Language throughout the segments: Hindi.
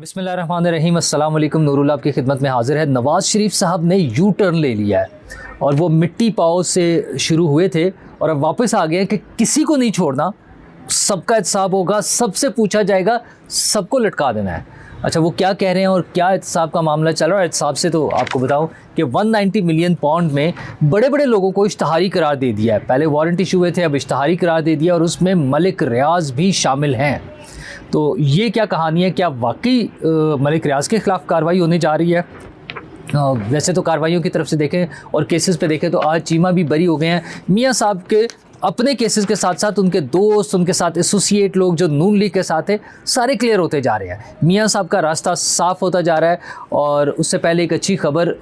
बिस्मिल्लाहिर्रहमानिर्रहीम, अस्सलाम वालेकुम। नूरुल्लाह आपकी खिदमत में हाजिर है। नवाज़ शरीफ साहब ने यू टर्न ले लिया है और वो मिट्टी पाओ से शुरू हुए थे और अब वापस आ गए हैं कि किसी को नहीं छोड़ना, सबका एहतसाब होगा, सबसे पूछा जाएगा, सबको लटका देना है। अच्छा, वो क्या कह रहे हैं और क्या एहतसाब का मामला चल रहा है? एहतसाब से तो आपको बताऊं कि 190 मिलियन पाउंड में बड़े बड़े लोगों को इश्तहारी करार दे दिया है। पहले वारंट इशू हुए थे, अब इश्तहारी करार दे दिया और उसमें मलिक रियाज भी शामिल हैं। तो ये क्या कहानी है? क्या वाकई मलिक रियाज के ख़िलाफ़ कार्रवाई होने जा रही है? वैसे तो कार्रवाइयों की तरफ से देखें और केसेस पे देखें तो आज चीमा भी बरी हो गए हैं। मियाँ साहब के अपने केसेस के साथ साथ उनके दोस्त, उनके साथ एसोसिएट लोग जो नून लीग के साथ है, सारे क्लियर होते जा रहे हैं। मियाँ साहब का रास्ता साफ़ होता जा रहा है। और उससे पहले एक अच्छी खबर,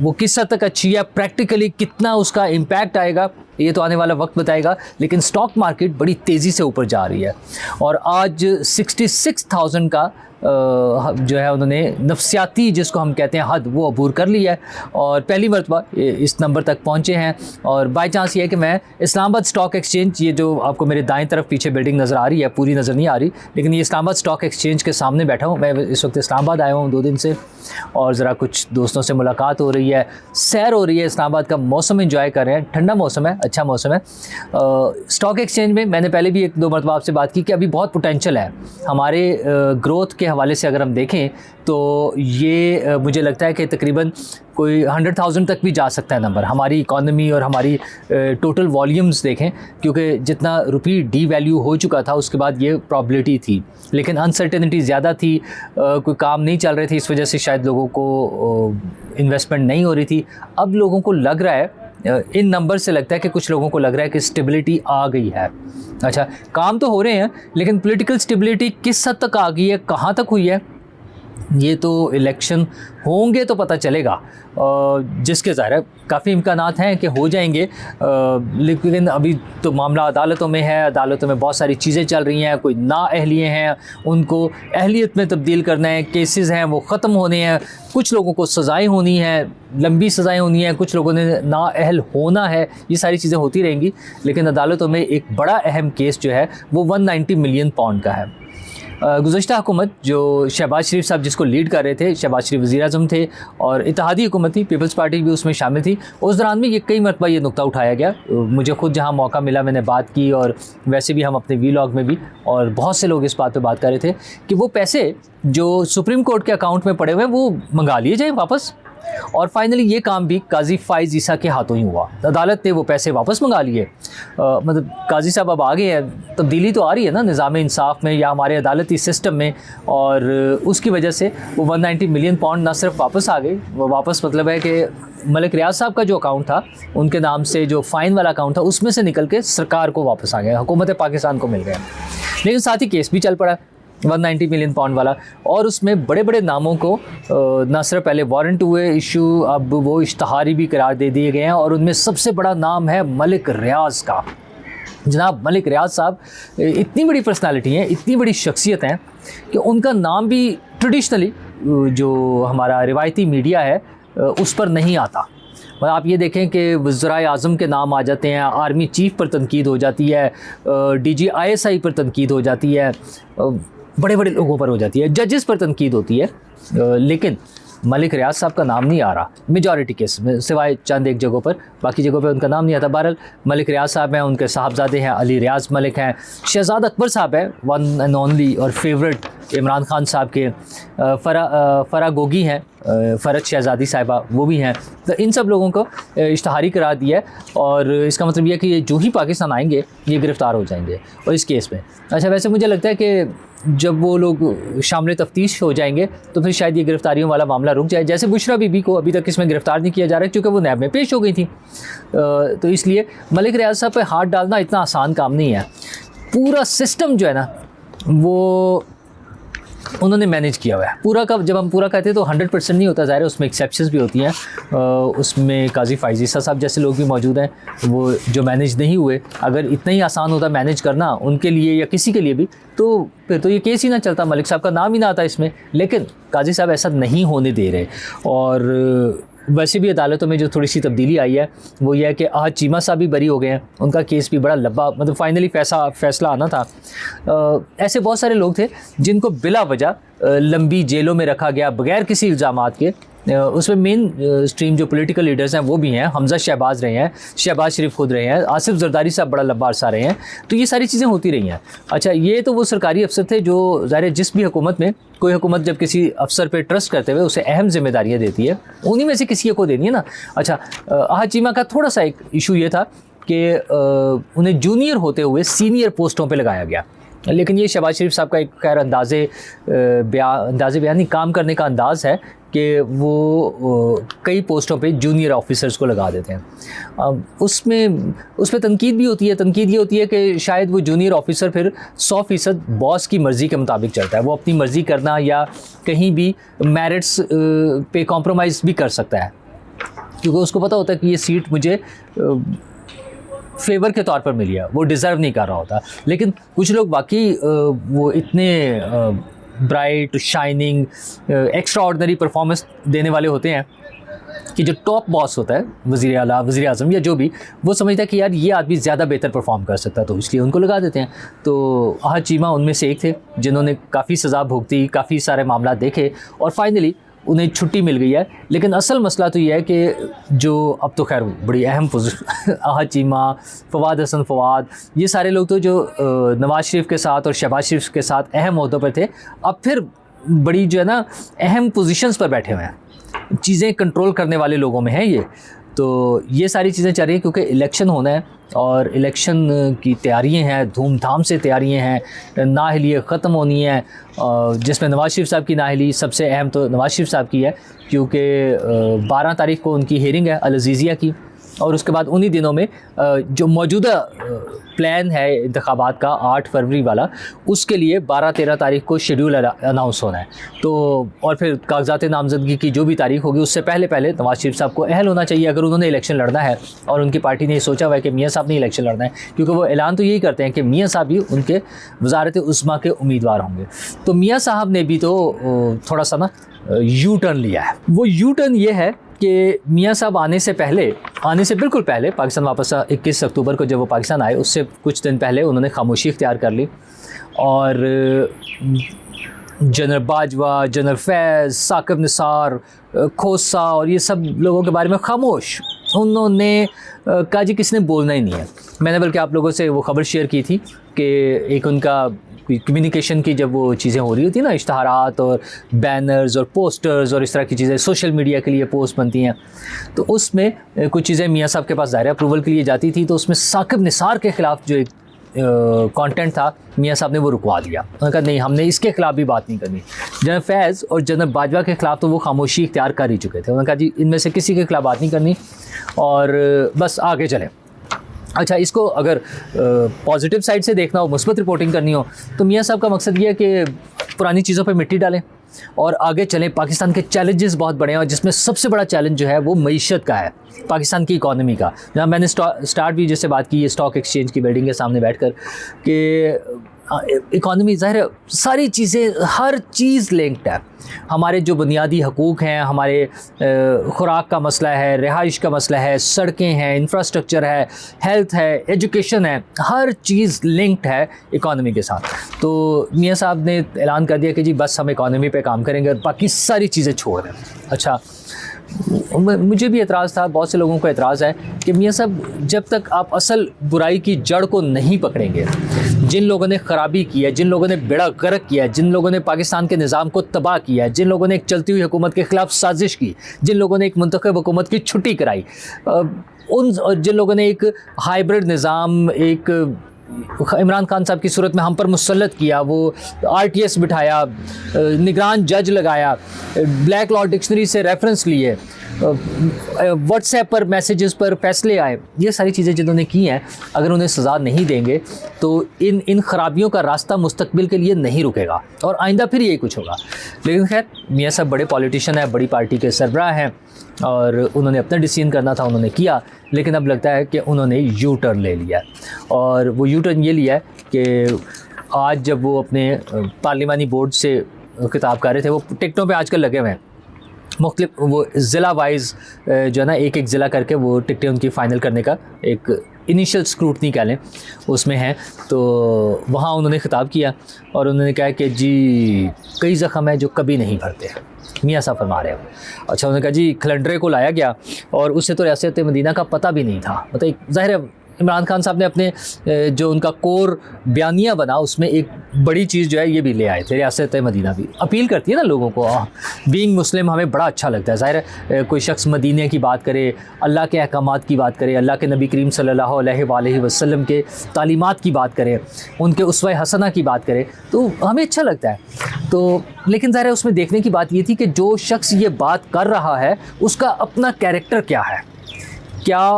वो किस हद तक अच्छी है, प्रैक्टिकली कितना उसका इम्पैक्ट आएगा, ये तो आने वाला वक्त बताएगा। लेकिन स्टॉक मार्केट बड़ी तेज़ी से ऊपर जा रही है और आज 66,000 का जो है उन्होंने नफसियाती, जिसको हम कहते हैं, हद, वो अबूर कर लिया है और पहली मरतबा इस नंबर तक पहुंचे हैं। और बाई चांस ये है कि मैं इस्लामाबाद स्टॉक एक्सचेंज, ये जो आपको मेरे दाएं तरफ पीछे बिल्डिंग नज़र आ रही है, पूरी नज़र नहीं आ रही, लेकिन ये इस्लामाबाद स्टॉक एक्सचेंज के सामने बैठा हूँ। मैं इस वक्त इस्लामाबाद आया हूँ 2 दिन से और ज़रा कुछ दोस्तों से मुलाकात हो रही है, सैर हो रही है, इस्लामाबाद का मौसम एंजॉय कर रहे हैं। ठंडा मौसम है, अच्छा मौसम है। स्टॉक एक्सचेंज में मैंने पहले भी 1-2 मरतबा आपसे बात की कि अभी बहुत पोटेंशियल है हमारे ग्रोथ के हवाले से। अगर हम देखें तो ये मुझे लगता है कि तकरीबन कोई 100,000 तक भी जा सकता है नंबर, हमारी इकॉनमी और हमारी टोटल वॉल्यूम्स देखें, क्योंकि जितना रुपये डी वैल्यू हो चुका था उसके बाद ये प्रॉबिलिटी थी, लेकिन अनसर्टेनिटी ज़्यादा थी, कोई काम नहीं चल रहे थे, इस वजह से शायद लोगों को इन्वेस्टमेंट नहीं हो रही थी। अब लोगों को लग रहा है, इन नंबर से लगता है कि कुछ लोगों को लग रहा है कि स्टेबिलिटी आ गई है। अच्छा, काम तो हो रहे हैं लेकिन पॉलिटिकल स्टेबिलिटी किस हद तक आ गई है, कहाँ तक हुई है, ये तो इलेक्शन होंगे तो पता चलेगा, जिसके ज़ाहिर है काफ़ी इम्कानात हैं कि हो जाएंगे। लेकिन अभी तो मामला अदालतों में है, अदालतों में बहुत सारी चीज़ें चल रही हैं, कोई नाअहलिये हैं उनको अहलियत में तब्दील करना है, केसेस हैं वो ख़त्म होने हैं, कुछ लोगों को सज़ाएँ होनी हैं, लंबी सज़ाएँ होनी हैं, कुछ लोगों ने नाअहल होना है, ये सारी चीज़ें होती रहेंगी। लेकिन अदालतों में एक बड़ा अहम केस जो है वो 190 मिलियन पाउंड का है। गुज़श्ता हुकूमत जो शहबाज शरीफ साहब जिसको लीड कर रहे थे, शहबाज शरीफ वज़ीर आज़म थे और इत्तेहादी हुकूमत थी, पीपल्स पार्टी भी उसमें शामिल थी, उस दौरान में ये कई मरतबा ये नुक्ता उठाया गया। मुझे खुद जहाँ मौका मिला मैंने बात की और वैसे भी हम अपने वीलॉग में भी, और बहुत से लोग इस बात पे बात कर रहे थे कि वो पैसे जो सुप्रीम कोर्ट के अकाउंट में पड़े हुए हैं वो मंगा लिए जाएँ वापस। और फाइनली ये काम भी काजी फ़ाइज़ ईसा के हाथों ही हुआ, अदालत ने वो पैसे वापस मंगा लिए। मतलब काजी साहब अब आ गए हैं, तब्दीली तो आ रही है ना निज़ाम इंसाफ में या हमारे अदालती सिस्टम में, और उसकी वजह से वो 190 मिलियन पाउंड ना सिर्फ वापस आ गए, वो वापस मतलब है कि मलिक रियाज साहब का जो अकाउंट था उनके नाम से, जो फ़ाइन वाला अकाउंट था, उसमें से निकल के सरकार को वापस आ गया, हुकूमत पाकिस्तान को मिल गया। लेकिन साथ ही केस भी चल पड़ा 190 मिलियन पाउंड वाला, और उसमें बड़े बड़े नामों को ना सिर्फ पहले वारंट हुए इशू, अब वो इश्तहारी भी करार दे दिए गए हैं। और उनमें सबसे बड़ा नाम है मलिक रियाज का। जनाब मलिक रियाज साहब इतनी बड़ी पर्सनालिटी हैं, इतनी बड़ी शख्सियत हैं कि उनका नाम भी ट्रेडिशनली जो हमारा रिवायती मीडिया है उस पर नहीं आता। और आप ये देखें कि वज़राए आज़म के नाम आ जाते हैं, आर्मी चीफ़ पर तनकीद हो जाती है, DG ISI पर तनकीद हो जाती है, बड़े बड़े लोगों पर हो जाती है, जजेस पर तनकीद होती है, लेकिन मलिक रियाज साहब का नाम नहीं आ रहा मेजॉरिटी केस में, सिवाय चंद एक जगहों पर, बाकी जगहों पर उनका नाम नहीं आता। बहरहाल मलिक रियाज साहब हैं, उनके साहबजादे हैं अली रियाज मलिक हैं, शहजाद अकबर साहब हैं, वन एंड ओनली और फेवरेट इमरान खान साहब के, फ़रा गोगी हैं, फ़रत शहज़ादी साहिबा वो भी हैं। तो इन सब लोगों को इश्तहारी करार दिया है और इसका मतलब यह है कि ये जो ही पाकिस्तान आएंगे ये गिरफ़्तार हो जाएंगे और इस केस में। अच्छा, वैसे मुझे लगता है कि जब वो लोग शामिल तफ्तीश हो जाएंगे तो फिर शायद ये गिरफ़्तारियों वाला मामला रुक जाए। जैसे बुशरा बीबी को अभी तक इसमें गिरफ़्तार नहीं किया जा रहा है क्योंकि वो नैब में पेश हो गई थी, तो इसलिए मलिक रियाज साहब पे हाथ डालना इतना आसान काम नहीं है। पूरा सिस्टम जो है ना वो उन्होंने मैनेज किया हुआ है पूरा का। जब हम पूरा कहते हैं तो 100% नहीं होता, ज़ाहिर है उसमें एक्सेप्शंस भी होती हैं, उसमें काजी फ़ाइज़ ईसा साहब जैसे लोग भी मौजूद हैं, वो जो मैनेज नहीं हुए। अगर इतना ही आसान होता मैनेज करना उनके लिए या किसी के लिए भी, तो फिर तो ये केस ही ना चलता, मलिक साहब का नाम ही ना आता इसमें। लेकिन काजी साहब ऐसा नहीं होने दे रहे। और वैसे भी अदालतों में जो थोड़ी सी तब्दीली आई है वो ये है कि आज चीमा साहब भी बरी हो गए हैं, उनका केस भी बड़ा लंबा, मतलब फाइनली फैसला आना था। ऐसे बहुत सारे लोग थे जिनको बिला वजह लंबी जेलों में रखा गया बगैर किसी इल्ज़ामात के। उसमें मेन स्ट्रीम जो पॉलिटिकल लीडर्स हैं वो भी हैं, हमजा शहबाज रहे हैं, शहबाज शरीफ खुद रहे हैं, आसिफ जरदारी साहब बड़ा लंबा अरसा रहे हैं। तो ये सारी चीज़ें होती रही हैं। अच्छा, ये तो वो सरकारी अफसर थे जो ज़ाहिर जिस भी हुकूमत में कोई हुकूमत जब किसी अफसर पे ट्रस्ट करते हुए उसे अहम जिम्मेदारियाँ देती है, उन्हीं में से किसी को देनी है ना। अच्छा, आहत चीमा का थोड़ा सा एक इशू ये था कि उन्हें जूनियर होते हुए सीनियर पोस्टों पर लगाया गया, लेकिन ये शहबाज शरीफ साहब का एक खैर अंदाज़े बयानी काम करने का अंदाज़ है कि वो कई पोस्टों पे जूनियर ऑफिसर्स को लगा देते हैं। उस पर तनकीद भी होती है। तनकीद ये होती है कि शायद वो जूनियर ऑफिसर फिर 100% बॉस की मर्ज़ी के मुताबिक चलता है। वो अपनी मर्ज़ी करना या कहीं भी मेरिट्स पे कॉम्प्रोमाइज़ भी कर सकता है, क्योंकि उसको पता होता है कि ये सीट मुझे फेवर के तौर पर मिली है, वो डिज़र्व नहीं कर रहा होता। लेकिन कुछ लोग वाकई वो इतने bright, shining, extra ordinary performance देने वाले होते हैं कि जो टॉप बॉस होता है, वज़ीर आला, वज़ीर आज़म या जो भी, वो समझता है कि यार ये आदमी ज़्यादा बेहतर परफॉर्म कर सकता है, तो इसलिए उनको लगा देते हैं। तो आहत चीमा उनमें से एक थे जिन्होंने काफ़ी सज़ा भुगती, काफ़ी सारे मामला देखे और फाइनली उन्हें छुट्टी मिल गई है। लेकिन असल मसला तो ये है कि जो अब तो खैर बड़ी अहम आहत चीमा, फवाद हसन फवाद, ये सारे लोग तो जो नवाज़ शरीफ के साथ और शहबाज शरीफ के साथ अहम ओहदों पर थे, अब फिर बड़ी जो है ना अहम पोजीशंस पर बैठे हुए हैं, चीज़ें कंट्रोल करने वाले लोगों में हैं ये। तो ये सारी चीज़ें चल रही हैं क्योंकि इलेक्शन होना है और इलेक्शन की तैयारियां हैं, धूमधाम से तैयारियां हैं, नाअहलियत ख़त्म होनी है, जिसमें नवाज़ शरीफ साहब की नाअहली सबसे अहम तो नवाज़ शरीफ साहब की है, क्योंकि 12 तारीख को उनकी हेयरिंग है अल अज़ीज़िया की, और उसके बाद उन्हीं दिनों में जो मौजूदा प्लान है इंतखाबात का 8 फरवरी वाला, उसके लिए 12-13 तारीख को शेड्यूल अनाउंस होना है। तो और फिर कागजात नामजदगी की जो भी तारीख होगी उससे पहले पहले नवाज़ शरीफ साहब को अहल होना चाहिए अगर उन्होंने इलेक्शन लड़ना है, और उनकी पार्टी ने सोचा हुआ है कि मियाँ साहब ने इलेक्शन लड़ना है, क्योंकि वो ऐलान तो यही करते हैं कि मियाँ साहब ही उनके वज़ारत उस्मा के उम्मीदवार होंगे। तो मियाँ साहब ने भी तो थोड़ा सा ना यू टर्न लिया है। वो यू टर्न ये है कि मियाँ साहब आने से बिल्कुल पहले, पाकिस्तान वापस 21 अक्टूबर को जब वो पाकिस्तान आए उससे कुछ दिन पहले उन्होंने खामोशी इख्तियार कर ली और जनरल बाजवा, जनरल फैज़, साकिब निसार, खोसा और ये सब लोगों के बारे में खामोश। उन्होंने कहा जी किसी ने बोलना ही नहीं है। मैंने बल्कि आप लोगों से वो ख़बर शेयर की थी कि एक उनका कम्युनिकेशन की जब वो चीज़ें हो रही होती हैं ना, इश्तहारात और बैनर्स और पोस्टर्स और इस तरह की चीज़ें सोशल मीडिया के लिए पोस्ट बनती हैं, तो उसमें कुछ चीज़ें मियाँ साहब के पास ज़ाहिर अप्रूवल के लिए जाती थी, तो उसमें साकिब निसार के ख़िलाफ़ जो एक कंटेंट था मियाँ साहब ने वो रुकवा दिया। उन्होंने कहा नहीं, हमने इसके ख़िलाफ़ भी बात नहीं करनी। जनरल फैज़ और जनरल बाजवा के ख़िलाफ़ तो वो खामोशी इख्तियार कर ही चुके थे। उन्होंने कहा जी इनमें से किसी के ख़िलाफ़ बात नहीं करनी और बस आगे चलें। अच्छा, इसको अगर पॉजिटिव साइड से देखना हो, मुस्बत रिपोर्टिंग करनी हो, तो मियाँ साहब का मकसद ये है कि पुरानी चीज़ों पे मिट्टी डालें और आगे चलें। पाकिस्तान के चैलेंजेस बहुत बड़े हैं और जिसमें सबसे बड़ा चैलेंज जो है वो मईशत का है, पाकिस्तान की इकॉनमी का। जहाँ मैंने स्टार्ट भी जैसे बात की है स्टॉक एक्सचेंज की बिल्डिंग के सामने बैठकर कि इकॉनमी ज़ाहिर है सारी चीज़ें, हर चीज़ लिंक्ड है। हमारे जो बुनियादी हकूक़ हैं, हमारे खुराक का मसला है, रिहाइश का मसला है, सड़कें हैं, इंफ्रास्ट्रक्चर है, हेल्थ है, एजुकेशन है, हर चीज़ लिंक्ड है इकॉनमी के साथ। तो मियाँ साहब ने ऐलान कर दिया कि जी बस हम इकॉनमी पे काम करेंगे और बाकी सारी चीज़ें छोड़ दें। अच्छा, मुझे भी एतराज़ था, बहुत से लोगों को एतराज़ है कि मियाँ साहब जब तक आप असल बुराई की जड़ को नहीं पकड़ेंगे, जिन लोगों ने ख़राबी की है, जिन लोगों ने बेड़ा गर्क किया, जिन लोगों ने पाकिस्तान के निज़ाम को तबाह किया, जिन लोगों ने एक चलती हुई हुकूमत के ख़िलाफ़ साजिश की, जिन लोगों ने एक मुंतखब हुकूमत की छुट्टी कराई, जिन लोगों ने एक हाइब्रिड निज़ाम, एक इमरान खान साहब की सूरत में हम पर मुसल्लत किया, वो RTS बिठाया, निगरान जज लगाया, ब्लैक लॉ डिक्शनरी से रेफरेंस लिए, व्हाट्सएप पर मैसेजेस पर फैसले आए, ये सारी चीज़ें जिन्होंने की हैं, अगर उन्हें सज़ा नहीं देंगे तो इन खराबियों का रास्ता मुस्तकबिल के लिए नहीं रुकेगा और आइंदा फिर यही कुछ होगा। लेकिन खैर मियाँ साहब बड़े पॉलिटिशियन हैं, बड़ी पार्टी के सरबराह हैं और उन्होंने अपना डिसीजन करना था, उन्होंने किया। लेकिन अब लगता है कि उन्होंने यू टर्न ले लिया और वो यू टर्न ये लिया है कि आज जब वो अपने पार्लिमानी बोर्ड से खिताब कर रहे थे, वो टिकटों पे आजकल लगे हुए हैं, मुख्तलिफ वो ज़िला वाइज जो है ना एक ज़िला करके वो टिकटें उनकी फ़ाइनल करने का एक इनिशियल स्क्रूटनी कह लें उसमें हैं। तो वहाँ उन्होंने ख़िताब किया और उन्होंने कहा कि जी कई ज़ख़म हैं जो कभी नहीं भरते, मियाँ साहब फरमा रहे हैं। अच्छा, उन्होंने कहा जी खलंडरे को लाया गया और उससे तो रियासत मदीना का पता भी नहीं था। मतलब ज़ाहिर है इमरान खान साहब ने अपने जो उनका कोर बयानिया बना उसमें एक बड़ी चीज़ जो है ये भी ले आए थे। रियासत मदीना भी अपील करती है ना लोगों को, बीइंग मुस्लिम हमें बड़ा अच्छा लगता है। ज़ाहिर है कोई शख्स मदीने की बात करे, अल्लाह के अहकामात की बात करे, अल्लाह के नबी करीम सल्लल्लाहु अलैहि वसल्लम के तालीमात की बात करे, उनके उसवा हसना की बात करे तो हमें अच्छा लगता है। तो लेकिन ज़ाहिर है उसमें देखने की बात ये थी कि जो शख्स ये बात कर रहा है उसका अपना कैरेक्टर क्या है, क्या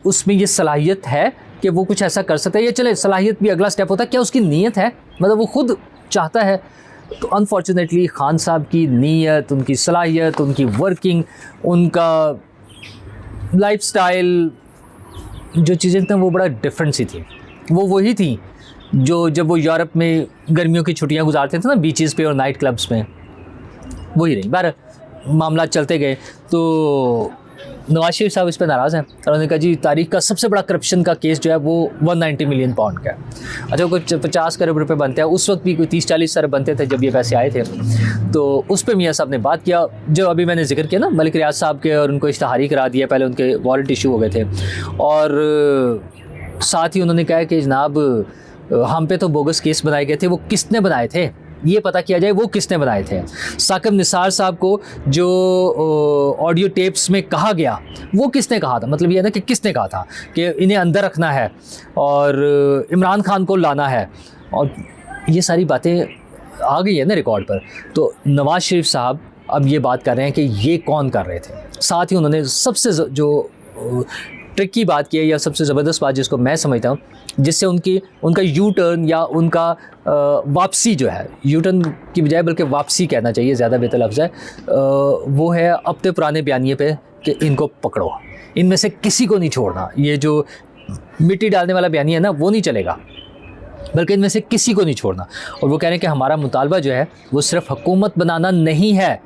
उसमें ये सलाहियत है कि वो कुछ ऐसा कर सकता है, या चले सलाहियत भी अगला स्टेप होता है, क्या उसकी नीयत है, मतलब वो खुद चाहता है। तो अनफॉर्चुनेटली खान साहब की नीयत, उनकी सलाहियत, उनकी वर्किंग, उनका लाइफस्टाइल, जो चीज़ें थी वो बड़ा डिफरेंट सी थी। वो वही थी जो जब वो यूरोप में गर्मियों की छुट्टियां गुजारते थे ना बीचेस पे और नाइट क्लब्स में, वही रही। बार मामला चलते गए तो नवाज शरीफ साहब इस पर नाराज़ हैं और उन्होंने कहा जी तारीख का सबसे बड़ा करप्शन का केस जो है वो 190 मिलियन पाउंड का है। अच्छा, कुछ 50 करोड़ रुपए बनते हैं, उस वक्त भी कोई 30-40 अरब बनते थे जब ये पैसे आए थे। तो उस पर मियाँ साहब ने बात किया, जो अभी मैंने जिक्र किया ना मलिक रियाज साहब के, और उनको इश्तहारी करा दिया, पहले उनके वारंट इशू हो गए थे। और साथ ही उन्होंने कहा कि जनाब हम पे तो बोगस केस बनाए गए थे, वो किसने बनाए थे ये पता किया जाए, वो किसने बनाए थे। साकिब निसार साहब को जो ऑडियो टेप्स में कहा गया वो किसने कहा था, मतलब ये ना कि किसने कहा था कि इन्हें अंदर रखना है और इमरान खान को लाना है, और ये सारी बातें आ गई है ना रिकॉर्ड पर। तो नवाज शरीफ साहब अब ये बात कर रहे हैं कि ये कौन कर रहे थे। साथ ही उन्होंने सबसे जो ट्रिक की बात की है या सबसे ज़बरदस्त बात जिसको मैं समझता हूँ, जिससे उनका यू टर्न या उनका वापसी जो है, यू टर्न की बजाय बल्कि वापसी कहना चाहिए, ज़्यादा बेहतर लफ्ज़ है, वो है अपने पुराने बयानिए पे कि इनको पकड़ो, इनमें से किसी को नहीं छोड़ना। ये जो मिट्टी डालने वाला बयानिया है ना वो नहीं चलेगा, बल्कि इनमें से किसी को नहीं छोड़ना। और वो कह रहे हैं कि हमारा मुतालबा जो है वो सिर्फ हुकूमत बनाना नहीं है,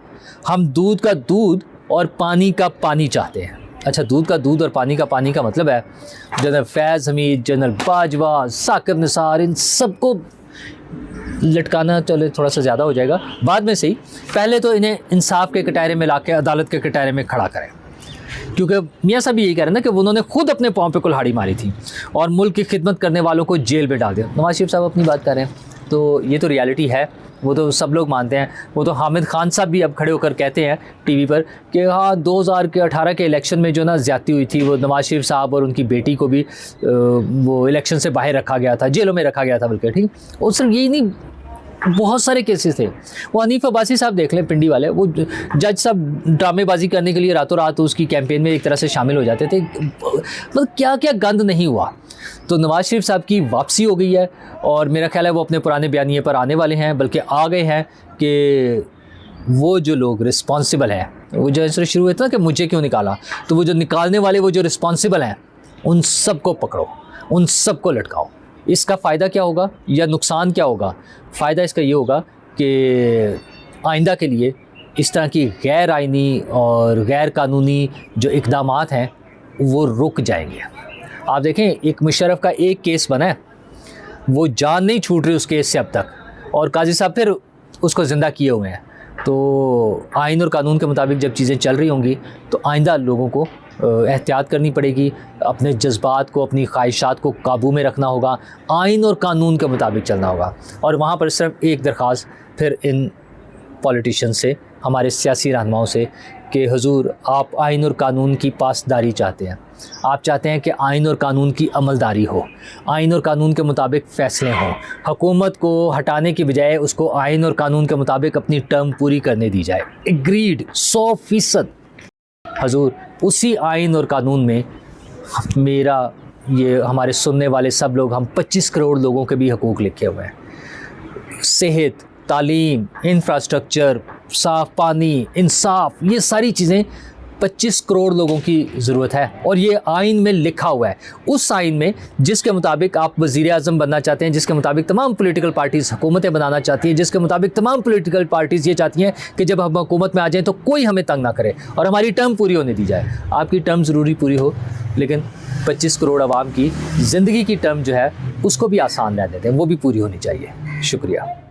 हम दूध का दूध और पानी का पानी चाहते हैं। अच्छा, दूध का दूध और पानी का पानी का मतलब है जनरल फैज़ हमीद, जनरल बाजवा, साकिब निसार, इन सबको लटकाना चले थोड़ा सा ज़्यादा हो जाएगा, बाद में सही। पहले तो इन्हें इंसाफ के कटारे में लाके अदालत के कटारे में खड़ा करें, क्योंकि मियाँ साहब यही कह रहे हैं ना कि उन्होंने खुद अपने पाँव पे कुल्हाड़ी मारी थी और मुल्क की खिदमत करने वालों को जेल में डाल दिया। नवाज शरीफ साहब अपनी बात कर रहे हैं, तो ये तो रियलिटी है, वो तो सब लोग मानते हैं। वो तो हामिद खान साहब भी अब खड़े होकर कहते हैं टीवी पर कि हाँ 2018 के इलेक्शन में जो ना ज़्यादती हुई थी, वो नवाज शरीफ साहब और उनकी बेटी को भी वो इलेक्शन से बाहर रखा गया था, जेलों में रखा गया था बल्कि। ठीक, और सिर्फ यही नहीं, बहुत सारे केसेस थे। वो हनीफ अब्बासी साहब देख लें, पिंडी वाले, वो जज साहब ड्रामेबाजी करने के लिए रातों रात उसकी कैंपेन में एक तरह से शामिल हो जाते थे, मतलब क्या क्या गंद नहीं हुआ। तो नवाज शरीफ साहब की वापसी हो गई है और मेरा ख्याल है वो अपने पुराने बयानिए पर आने वाले हैं, बल्कि आ गए हैं कि वो जो लोग रिस्पॉन्सिबल हैं, वो जो ऐसे शुरू हुए थे ना कि मुझे क्यों निकाला, तो वो जो निकालने वाले, वो जो रिस्पॉन्सिबल हैं, उन सब को पकड़ो, उन सब को लटकाओ। इसका फ़ायदा क्या होगा या नुकसान क्या होगा? फ़ायदा इसका ये होगा कि आइंदा के लिए इस तरह की गैर आइनी और गैर कानूनी जो इक़दामात हैं वो रुक जाएंगे। आप देखें, एक मुशर्रफ का एक केस बना है, वो जान नहीं छूट रही उस केस से अब तक, और काजी साहब फिर उसको ज़िंदा किए हुए हैं। तो आइन और कानून के मुताबिक जब चीज़ें चल रही होंगी तो आइंदा लोगों को एहतियात करनी पड़ेगी, अपने जज्बात को, अपनी ख्वाहिशात को काबू में रखना होगा, आइन और कानून के मुताबिक चलना होगा। और वहाँ पर सिर्फ एक दरख्वास्त फिर इन पॉलिटिशियन से, हमारे सियासी रहनुमाओं से, कि हुजूर आप आइन और कानून की पासदारी चाहते हैं, आप चाहते हैं कि आइन और कानून की अमलदारी हो, आइन और कानून के मुताबिक फ़ैसले हों, हुकूमत को हटाने की बजाय उसको आइन और कानून के मुताबिक अपनी टर्म पूरी करने दी जाए। एग्रीड 100%। हुजूर उसी आइन और कानून में मेरा, ये हमारे सुनने वाले सब लोग, हम 25 करोड़ लोगों के भी हकूक़ लिखे हुए हैं। सेहत, तालीम, इंफ्रास्ट्रक्चर, साफ़ पानी, इंसाफ, ये सारी चीज़ें 25 करोड़ लोगों की ज़रूरत है और ये आइन में लिखा हुआ है। उस आइन में जिसके मुताबिक आप वज़ीर आज़म बनना चाहते हैं, जिसके मुताबिक तमाम पॉलिटिकल पार्टीज़ हुकूमतें बनाना चाहती हैं, जिसके मुताबिक तमाम पॉलिटिकल पार्टीज़ ये चाहती हैं कि जब हम हुकूमत में आ जाएँ तो कोई हमें तंग ना करे और हमारी टर्म पूरी होने दी जाए। आपकी टर्म ज़रूरी पूरी हो, लेकिन 25 करोड़ आवाम की ज़िंदगी की टर्म जो है उसको भी आसान रहने दें, वो भी पूरी होनी चाहिए। शुक्रिया।